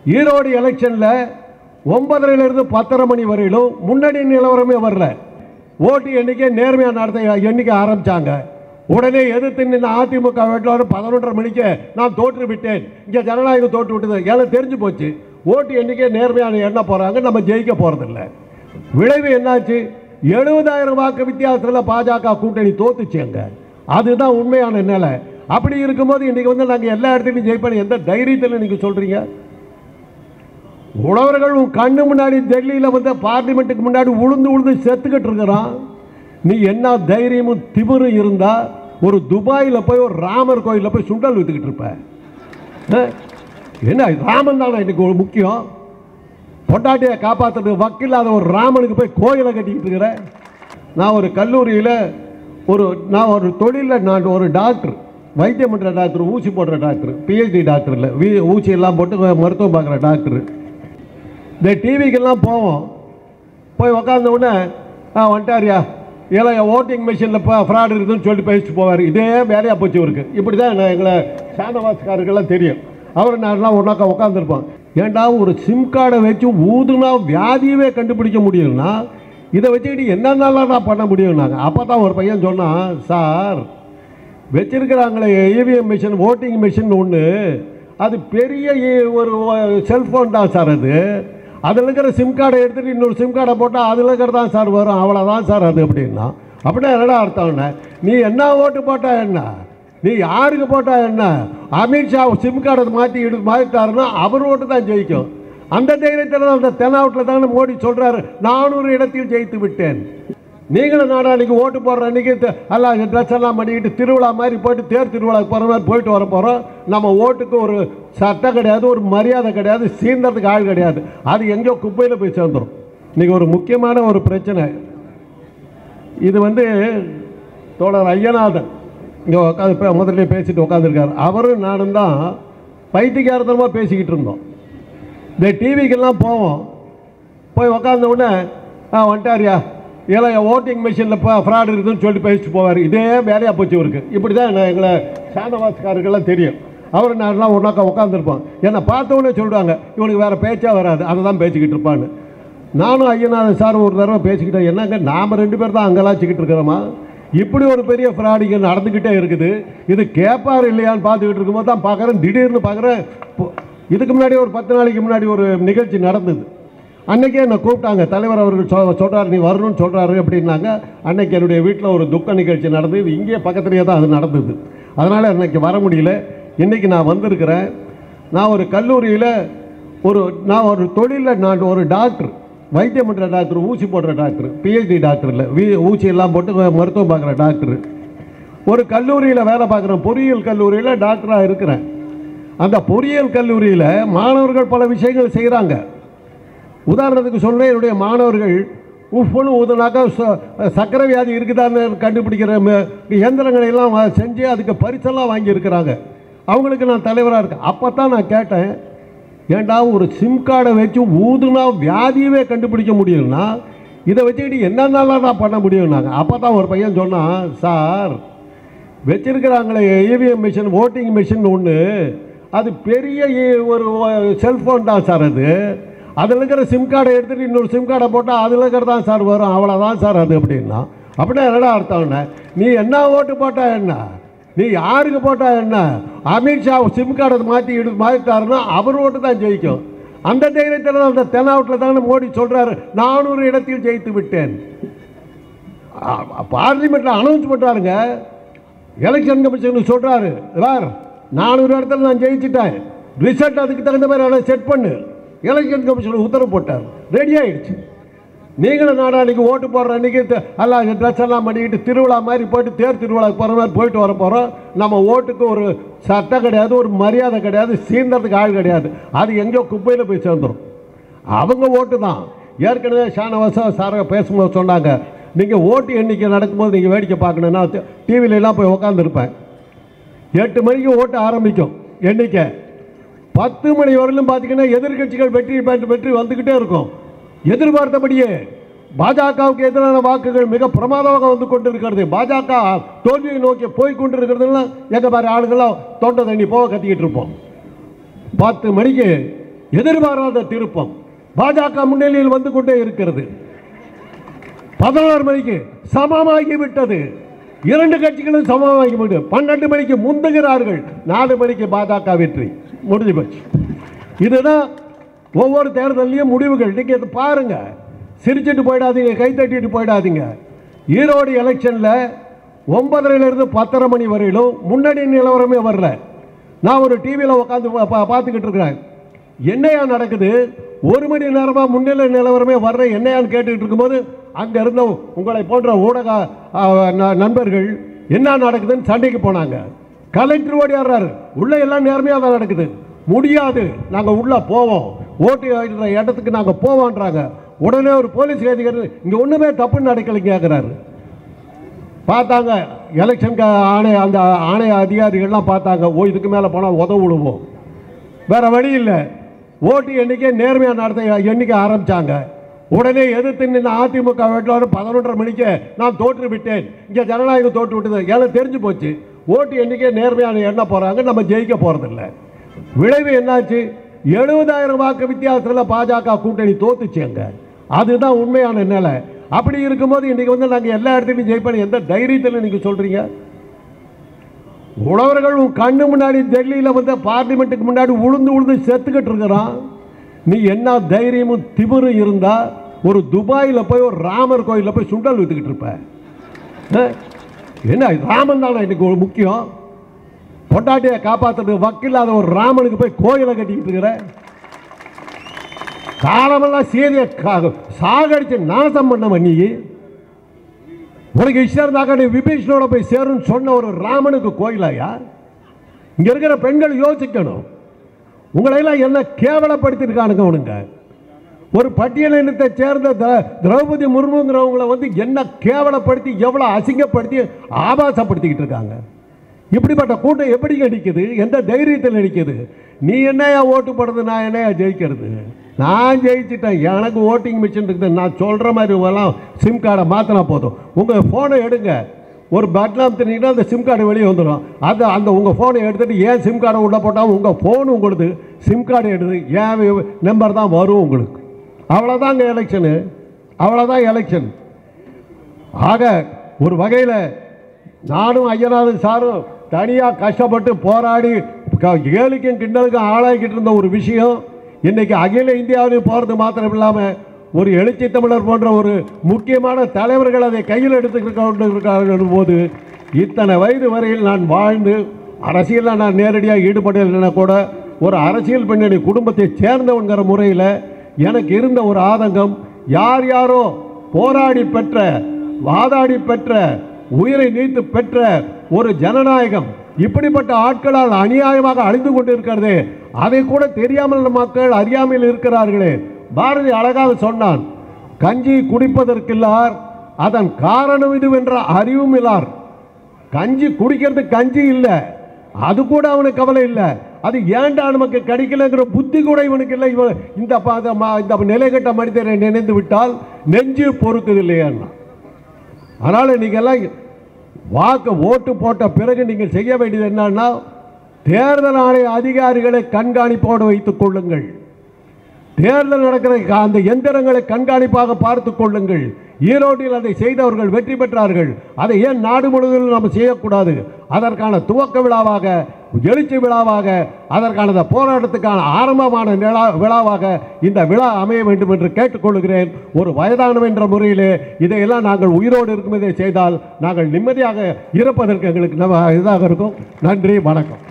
ஈரோடு எலெக்ஷனில் 9:30 10:30 மணி வரையிலும் முன்னாடி நிலவரமே வரல. ஓட்டு எண்ணிக்கை நேர்மையாக நடத்த எண்ணிக்கை ஆரம்பித்தாங்க. உடனே எதிர்த்து நின்று அதிமுக வேட்பாளர் 11:30 மணிக்கு நான் தோற்று விட்டேன், இங்கே ஜனநாயகம் தோற்று விட்டது எல்லாம் தெரிஞ்சு போச்சு. ஓட்டு எண்ணிக்கை நேர்மையான எண்ண போகிறாங்க, நம்ம ஜெயிக்க போகிறதில்ல. விளைவு என்னாச்சு? 70,000 வாக்கு வித்தியாசத்தில் பாஜக கூட்டணி தோத்துச்சுங்க. அதுதான் உண்மையான நிலை. அப்படி இருக்கும்போது இன்றைக்கி வந்து நாங்கள் எல்லா இடத்துலையும் ஜெயிப்போம் எந்த தைரியத்தில் நீங்கள் சொல்கிறீங்க? உழவர்கள் உன் கண்ணு முன்னாடி டெல்லியில் வந்து பார்லிமெண்ட்டுக்கு முன்னாடி உளுந்து செத்துக்கிட்டு இருக்கிறான். நீ என்ன தைரியமும் திமிரும் இருந்தால் ஒரு துபாயில் போய் ஒரு ராமர் கோயிலில் போய் சுண்டல் விற்றுக்கிட்டு இருப்ப. என்ன ராமன் தானே இன்னைக்கு ஒரு முக்கியம்? பொட்டாட்டியை காப்பாற்றுறதுக்கு வக்கில்லாத ஒரு ராமனுக்கு போய் கோயிலை கட்டிக்கிட்டு இருக்கிறேன். நான் ஒரு கல்லூரியில் நான் ஒரு தொழிலில் நான் ஒரு டாக்டர், வைத்தியம் பண்ணுற டாக்டர், ஊசி போடுற டாக்டர், பிஹெச்டி டாக்டர் இல்லை, ஊசி எல்லாம் போட்டு மருத்துவம் பார்க்குற டாக்டர். இந்த டிவிக்கெல்லாம் போவோம், போய் உக்காந்த உடனே வந்துட்டாரியா ஏன்னா ஓட்டிங் மிஷினில் ஃப்ராட் இருக்குதுன்னு சொல்லிட்டு பேசிட்டு போவார். இதே வேலையாக போச்சு இவருக்கு. இப்படி தான் எங்களை சாந்தவாசக்காரருக்கெல்லாம் தெரியும். அவர் நான்லாம் ஒன்றாக்கா உட்காந்துருப்பான். ஏன்டா ஒரு சிம் கார்டை வச்சு ஊதுனா வியாதியவே கண்டுபிடிக்க முடியும்னா இதை வச்சுக்கிட்டு என்னென்னலாம் நான் பண்ண முடியும்னாங்க. அப்போ தான் ஒரு பையன் சொன்னான், சார் வச்சிருக்கிறாங்களே இவிஎம் மிஷின், ஓட்டிங் மிஷின் ஒன்று, அது பெரிய ஒரு செல்ஃபோன் தான் சார். அதில் இருக்கிற சிம் கார்டை எடுத்துகிட்டு இன்னொரு சிம் கார்டை போட்டால் அதில் இருக்கிறது தான் சார் வரும், அவ்வளோதான் சார் அது அப்படின்னா. அப்படின்னா என்னடா அர்த்தம்னா, நீ என்ன ஓட்டு போட்டா என்ன, நீ யாருக்கு போட்டா என்ன, அமித்ஷா சிம் கார்டை மாற்றிட்டாருன்னா அவர் ஓட்டு தான் ஜெயிக்கும். அந்த தைரியத்தில் அந்த தென்னாவட்டில் தானே மோடி சொல்கிறாரு 400 இடத்தில் ஜெயித்து விட்டேன். நீங்களும் நாடாளிக்கு ஓட்டு போடுற அன்றைக்கி எல்லாம் ட்ரெஸ் எல்லாம் பண்ணிக்கிட்டு திருவிழா மாதிரி போயிட்டு தேர் திருவிழாவுக்கு போகிற மாதிரி போயிட்டு வர போகிறோம். நம்ம ஓட்டுக்கு ஒரு சட்டம் கிடையாது, ஒரு மரியாதை கிடையாது, சீந்தறதுக்கு ஆள் கிடையாது. அது எங்கேயோ குப்பையில் போய் சேர்ந்துடும். இன்றைக்கி ஒரு முக்கியமான ஒரு பிரச்சனை இது வந்து தோழர் ஐயநாதன் இங்கே உட்காந்து முதல்ல பேசிட்டு உட்காந்துருக்காரு. அவரும் நானும் தான் பைத்தியக்காரத்தனமாக பேசிக்கிட்டு இருந்தோம். இந்த டிவிக்கெல்லாம் போவோம், போய் உட்காந்த உடனே வந்துட்டாரியா ஏன்னா ஓட்டிங் மிஷினில் ஃப்ராட் இருக்குதுன்னு சொல்லிட்டு பேசிட்டு போவார். இதே வேலையாக போச்சு இவருக்கு. இப்படி தான் எங்களை சாந்தவாசக்காரருக்கெல்லாம் தெரியும். அவர் நான்லாம் ஒன்றாக்கா உட்காந்துருப்பான். என்னை பார்த்தவொடனே சொல்லுவாங்க இவனுக்கு வேறு பேச்சாக வராது, அதை தான் பேசிக்கிட்டு இருப்பான்னு. நானும் ஐயநாதன் சார் ஒரு தடவை பேசிக்கிட்டேன். என்னங்க நாம் 2 பேர் தான் அங்கெல்லாம் வச்சுக்கிட்டு இருக்கிறோமா? இப்படி ஒரு பெரிய ஃப்ராடிங்க நடந்துக்கிட்டே இருக்குது. இது கேட்பார் இல்லையான்னு பார்த்துக்கிட்டு இருக்கும்போது தான் பார்க்குறேன், திடீர்னு பார்க்குறேன். இதுக்கு முன்னாடி ஒரு 10 நாளைக்கு முன்னாடி ஒரு நிகழ்ச்சி நடந்தது. அன்றைக்கே என்னை கூப்பிட்டாங்க, தலைவர் அவர்கள் சொல்கிறார் நீ வரணும்னு சொல்கிறாரு அப்படின்னாங்க. அன்றைக்கி என்னுடைய வீட்டில் ஒரு துக்க நிகழ்ச்சி நடந்தது. இங்கே பக்கத்துலேயே தான் அது நடந்தது. அதனால் அன்றைக்கி வர முடியல. இன்றைக்கி நான் வந்திருக்கிறேன். நான் ஒரு கல்லூரியில் நான் ஒரு தொழிலில் நான் ஒரு டாக்டர், வைத்தியம் பண்ணுற டாக்டர், ஊசி போடுற டாக்டர், பிஹெச்டி டாக்டர் இல்லை, ஊசி எல்லாம் போட்டு மருத்துவம் பார்க்குற டாக்டர். ஒரு கல்லூரியில் வேலை பார்க்குறேன், பொறியியல் கல்லூரியில் டாக்டராக இருக்கிறேன். அந்த பொறியியல் கல்லூரியில் மாணவர்கள் பல விஷயங்கள் செய்கிறாங்க. உதாரணத்துக்கு சொல்கிறேன், என்னுடைய மாணவர்கள் உப்புன்னு ஊதுனாக்கா சர்க்கரை வியாதி இருக்குதான்னு கண்டுபிடிக்கிற இயந்திரங்களை எல்லாம் செஞ்சு அதுக்கு பரிசெல்லாம் வாங்கியிருக்கிறாங்க. அவங்களுக்கு நான் தலைவராக இருக்கேன். அப்போ தான் நான் கேட்டேன், ஏண்டா ஒரு சிம் கார்டை வச்சு ஊதுனா வியாதியவே கண்டுபிடிக்க முடியும்னா இதை வச்சுக்கிட்டு என்னென்னலாம் நான் பண்ண முடியும்னாங்க. அப்போ தான் ஒரு பையன் சொன்னான், சார் வச்சிருக்கிறாங்களே இவிஎம் மிஷின், ஓட்டிங் மிஷின் ஒன்று, அது பெரிய ஒரு செல்ஃபோன் தான் சார். அதில் இருக்கிற சிம் கார்டை எடுத்துகிட்டு இன்னொரு சிம் கார்டை போட்டால் அதில் இருக்கிறது தான் சார் வரும், அவ்வளோதான் சார் அது அப்படின்னா. அப்படின்னா என்னடா அர்த்தம்னா, நீ என்ன ஓட்டு போட்டா என்ன, நீ யாருக்கு போட்டா என்ன, அமித்ஷா சிம் கார்டை மாற்றிட்டாருன்னா அவர் ஓட்டு தான் ஜெயிக்கும். அந்த தைரியத்தில் அந்த தென்னாவட்டில் தானே மோடி சொல்கிறாரு 400 இடத்தில் ஜெயித்து விட்டேன். பார்லிமெண்ட்டில் அனௌன்ஸ் பண்ணுறாருங்க, எலெக்ஷன் கமிஷன் சொல்கிறாரு, வேறு 400 இடத்துல நான் ஜெயிச்சுட்டேன், ரிசல்ட் அதுக்கு தகுந்த மாதிரி செட் பண்ணு. எலெக்ஷன் கமிஷன் உத்தரவு போட்டார், ரெடி ஆகிடுச்சு. நீங்களும் நாடாளிக்கு ஓட்டு போடுற அன்றைக்கி எல்லாம் ட்ரெஸ் எல்லாம் பண்ணிக்கிட்டு திருவிழா மாதிரி போயிட்டு தேர் திருவிழாவுக்கு போகிற மாதிரி போயிட்டு வர போகிறோம். நம்ம ஓட்டுக்கு ஒரு சட்டம் கிடையாது, ஒரு மரியாதை கிடையாது, சீந்தறதுக்கு ஆள் கிடையாது. அது எங்கேயோ குப்பையில் போய் சேர்ந்துடும். அவங்க ஓட்டு தான். ஏற்கனவே ஷானவாசா சாரை பேசும்போது சொன்னாங்க, நீங்கள் ஓட்டு எண்ணிக்கை நடக்கும்போது நீங்கள் வேடிக்கை பார்க்கணுன்னா டிவிலெலாம் போய் உட்காந்துருப்பேன். 8 மணிக்கு ஓட்டு ஆரம்பிக்கும் எண்ணிக்கை. 10 மணி வரையிலும் பார்த்தீங்கன்னா எதிர்கட்சிகள் வெற்றி வந்துக்கிட்டே இருக்கும். எதிர்பார்த்தபடியே பாஜகவுக்கு எதிரான வாக்குகள் மிக பிரமாதமாக வந்து கொண்டிருக்கிறது. பாஜக தோல்வியை நோக்கி போய் கொண்டிருக்கிறதுலாம் எங்கள் மாதிரி ஆளுங்களாம் தொண்டை தண்ணி போக கத்திக்கிட்டு இருப்போம். 10 மணிக்கு எதிர்பாராத திருப்பம் பாஜக முன்னிலையில் வந்து கொண்டே இருக்கிறது. 16 மணிக்கு சமமாகிவிட்டது. 2 கட்சிகளும் சமமாகிவிட்டு 12 மணிக்கு முந்துகிறார்கள். 4 மணிக்கு பாஜக வெற்றி முடிஞ்சு போச்சு. இதுதான் ஒவ்வொரு தேர்தலையும் முடிவுகள். நீங்க பாருங்க, சிரிச்சிட்டு போயிடாதீங்க, கை தட்டிட்டு போயிடாதீங்க. ஈரோடு எலெக்ஷன்ல 9:30 10:30 மணி வரையிலும் முன்னணி நிலவரமே வரல. நான் ஒரு டிவியில் உட்காந்து பார்த்துக்கிட்டு இருக்கிறேன். என்னையா நடக்குது, 1 மணி நேரமா முன்னிலை நிலவரமே வர்ற என்னையான்னு கேட்டுக்கிட்டு இருக்கும்போது அங்க இருந்த உங்களை போன்ற ஊடக நண்பர்கள் என்ன நடக்குதுன்னு சண்டைக்கு போனாங்க. கலெக்டர் ஓடியாடுறாரு, உள்ள எல்லாம் நேர்மையாக தான் நடக்குது. முடியாது, நாங்கள் உள்ள போவோம், ஓட்டு இடத்துக்கு நாங்கள் போவோன்றாங்க. உடனே ஒரு போலீஸ் அதிகாரி இங்க ஒண்ணுமே தப்பு நடக்கலைங்க கேட்கிறாரு. பார்த்தாங்க எலெக்ஷன் அந்த ஆணைய அதிகாரிகள்லாம் பார்த்தாங்க, ஓ இதுக்கு மேலே போனால் உதவு விடுவோம், வேற வழி இல்லை. ஓட்டு எண்ணிக்கை நேர்மையாக நடத்த எண்ணிக்கை ஆரம்பிச்சாங்க. உடனே எதிர்த்து நின்று அதிமுக வேட்பாளர் 11:30 மணிக்கு நான் தோற்று விட்டேன், இங்கே ஜனநாயகம் தோற்று விட்டது எனக்கு தெரிஞ்சு போச்சு. ஓட்டு எண்ணிக்கை நேர்மையான எண்ண போறாங்க, நம்ம ஜெயிக்க போறதில்லை. விளைவு என்னாச்சு, 70,000 வாக்கு வித்தியாசத்தில் பாஜக கூட்டணி தோத்துச்சுங்க. அதுதான் உண்மையான நிலை. அப்படி இருக்கும்போது இன்னைக்கு வந்து நாங்கள் எல்லா இடத்துலையும் ஜெயிப்போம் எந்த தைரியத்தில் நீங்க சொல்றீங்க? உழவர்கள் கண்ணு முன்னாடி டெல்லியில் வந்து பார்லிமெண்ட்டுக்கு முன்னாடி உளுந்து செத்துக்கிட்டு இருக்கிறான். நீ என்ன தைரியமும் திமிரும் இருந்தா ஒரு துபாயில் போய் ஒரு ராமர் கோயிலில் போய் சுண்டல் வித்துக்கிட்டு இருப்ப. என்ன ராமன் தானே இன்னைக்கு ஒரு முக்கியம்? பொண்டாட்டியை காப்பாற்றுறது வக்கில்லாத ஒரு ராமனுக்கு போய் கோயிலை கட்டிக்கிட்டு இருக்கிற. காலமெல்லாம் சீதையை சாகடிச்சு நாசம் பண்ண நீ. உனக்கு இஷ்டம் இருந்தாக்க நீ விபீஷனோட போய் சேருன்னு சொன்ன ஒரு ராமனுக்கு கோயிலாயா? இங்க இருக்கிற பெண்கள் யோசிக்கணும். உங்களையெல்லாம் என்ன கேவலப்படுத்திருக்கானுங்க உனங்க. ஒரு பட்டியலினத்தை சேர்ந்த திரௌபதி முர்முங்கிறவங்களை வந்து என்ன கேவலப்படுத்தி எவ்வளவு அசிங்கப்படுத்தி ஆபாசப்படுத்திக்கிட்டு இருக்காங்க. இப்படிப்பட்ட கூட்டம் எப்படி அடிக்குது? எந்த தைரியத்தில் அடிக்குது? நீ என்னையா ஓட்டு போடுறது, நான் என்னையா ஜெயிக்கிறது? நான் ஜெயிச்சிட்டேன், எனக்கு ஓட்டிங் மிஷின் இருக்குது. நான் சொல்கிற மாதிரி எல்லாம் சிம் கார்டை மாற்றினா போதும். உங்கள் ஃபோனை எடுங்க, ஒரு பட்டன் தின்னா அந்த சிம் கார்டு வெளியே வந்துடும். அந்த உங்கள் ஃபோனை எடுத்துகிட்டு ஏன் சிம் கார்டை உள்ளே போட்டால் உங்கள் ஃபோனு உங்களுக்கு சிம் கார்டு எடுத்து ஏன் நம்பர் தான் வரும் உங்களுக்கு. அவ்வளோதாங்க எலெக்ஷனு, அவ்வளோதான் எலெக்ஷன். ஆக ஒரு வகையில் நானும் ஐயனாரும் சாரும் தனியாக கஷ்டப்பட்டு போராடி ஏழுக்கும் கிண்டலுக்கும் ஆளாகிக்கிட்டு இருந்த ஒரு விஷயம் இன்னைக்கு அகில இந்தியாவிலும் போகிறது மாத்திரம் இல்லாமல் ஒரு எழுச்சி தமிழர் போன்ற ஒரு முக்கியமான தலைவர்கள் அதை கையில் எடுத்துக்கிறார்கள் போது இத்தனை வயது வரையில் நான் வாழ்ந்து அரசியலில் நான் நேரடியாக ஈடுபடலைன்னா கூட ஒரு அரசியல் பின்னணி குடும்பத்தை சேர்ந்தவங்கிற முறையில் எனக்கு இருந்த ஒரு ஆதங்கம், யார் யாரோ போராடி பெற்ற வாதாடி பெற்ற உயிரை நீத்து பெற்ற ஒரு ஜனநாயகம் இப்படிப்பட்ட ஆட்களால் அநியாயமாக அழிந்து கொண்டிருக்கிறது. அதை கூட தெரியாமல் மக்கள் அறியாமல் இருக்கிறார்களே. பாரதி அழகாக சொன்னான், கஞ்சி குடிப்பதற்கில்லார் அதன் காரணம் இதுவென்ற அறிவும் இல்லார். கஞ்சி குடிக்கிறது கஞ்சி இல்லை, அது கூட அவனுக்கு கவலை இல்லை. அது ஏன்டா நமக்கு கிடைக்கலங்கிற புத்தி கூட இவனுக்கு இல்லை. இந்த நிலைகட்ட மனிதரை நினைந்து விட்டால் நெஞ்சு பொறுக்குது இல்லையா? அதனால நீங்க எல்லாம் ஓட்டு போட்ட பிறகு நீங்கள் செய்ய வேண்டியது என்னன்னா, தேர்தல் ஆணைய அதிகாரிகளை கண்காணிப்போடு வைத்துக் கொள்ளுங்கள். தேர்தல் நடக்கிற அந்த எந்திரங்களை கண்காணிப்பாக பார்த்துக் கொள்ளுங்கள். ஈரோட்டில் அதை செய்தவர்கள் வெற்றி பெற்றார்கள். அதை ஏன் நாடு முழுவதும் நாம் செய்யக்கூடாது? அதற்கான துவக்க விழாவாக, எழுச்சி விழாவாக, அதற்கான போராட்டத்துக்கான ஆரம்பமான விழாவாக இந்த விழா அமைய வேண்டும் என்று கேட்டுக்கொள்கிறேன். ஒரு வயதானவன் என்ற முறையிலே இதையெல்லாம் நாங்கள் உயிரோடு இருக்கும் இதை செய்தால் நாங்கள் நிம்மதியாக இருப்பதற்கு எங்களுக்கு இதாக இருக்கும். நன்றி, வணக்கம்.